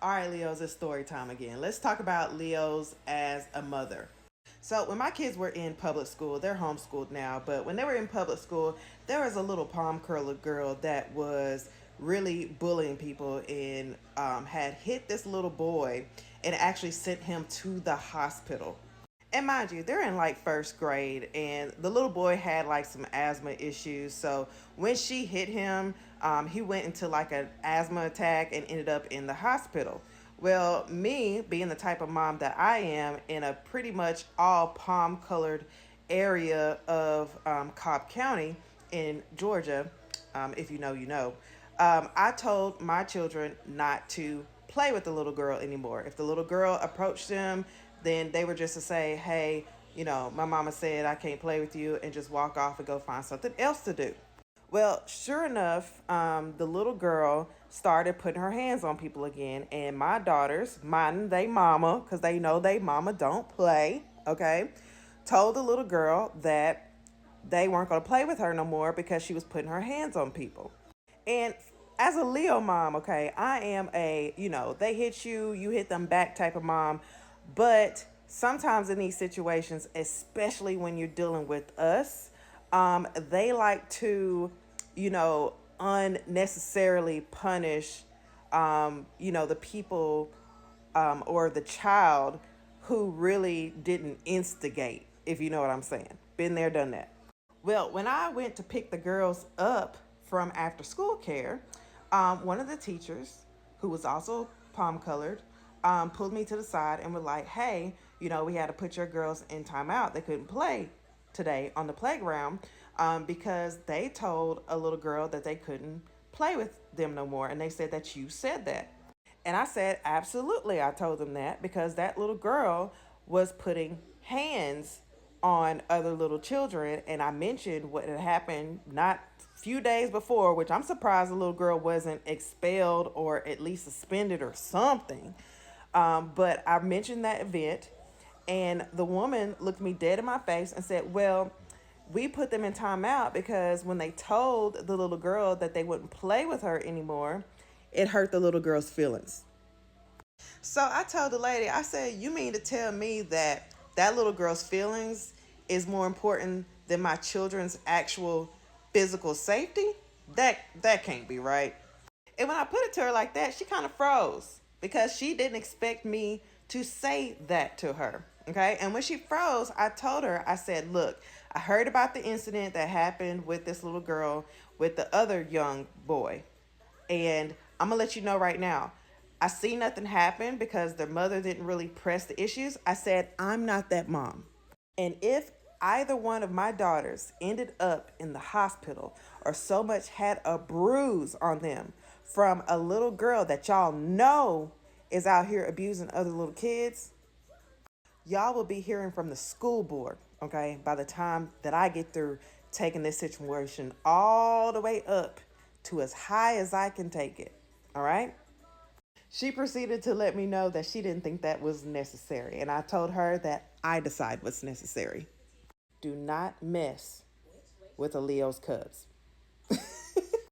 All right, Leos, it's story time again. Let's talk about Leos as a mother. So, when my kids were in public school, they're homeschooled now, but when they were in public school, there was a little palm curler girl that was really bullying people and had hit this little boy and actually sent him to the hospital. And mind you, they're in like first grade, and the little boy had like some asthma issues. So when she hit him, he went into like an asthma attack and ended up in the hospital. Well, me being the type of mom that I am in a pretty much all palm colored area of Cobb County in Georgia, if you know, you know, I told my children not to play with the little girl anymore. If the little girl approached them, then they were just to say, hey, my mama said I can't play with you, and just walk off and go find something else to do. Well, sure enough, the little girl started putting her hands on people again, and my daughters, minding they mama, because they know they mama don't play, okay, told the little girl that they weren't going to play with her no more because she was putting her hands on people. And as a Leo mom, okay, I am they hit you, you hit them back type of mom. But sometimes in these situations, especially when you're dealing with us, they like to, unnecessarily punish, the people or the child who really didn't instigate, if you know what I'm saying. Been there, done that. Well, when I went to pick the girls up from after school care, one of the teachers, who was also palm colored, pulled me to the side and was like, hey, we had to put your girls in timeout. They couldn't play today on the playground because they told a little girl that they couldn't play with them no more. And they said that you said that. And I said, absolutely, I told them that because that little girl was putting hands on other little children. And I mentioned what had happened not few days before, which I'm surprised the little girl wasn't expelled or at least suspended or something. But I mentioned that event, and the woman looked me dead in my face and said, well, we put them in timeout because when they told the little girl that they wouldn't play with her anymore, it hurt the little girl's feelings. So I told the lady, I said, you mean to tell me that that little girl's feelings is more important than my children's actual physical safety? That can't be right. And when I put it to her like that, she kind of froze because she didn't expect me to say that to her. Okay. And when she froze, I told her, I said, look, I heard about the incident that happened with this little girl with the other young boy. And I'm going to let you know right now, I see nothing happen because their mother didn't really press the issues. I said, I'm not that mom. And if either one of my daughters ended up in the hospital or so much had a bruise on them from a little girl that y'all know is out here abusing other little kids, y'all will be hearing from the school board, okay, by the time that I get through taking this situation all the way up to as high as I can take it, all right? She proceeded to let me know that she didn't think that was necessary, and I told her that I decide what's necessary. Do not mess with a Leo's cubs.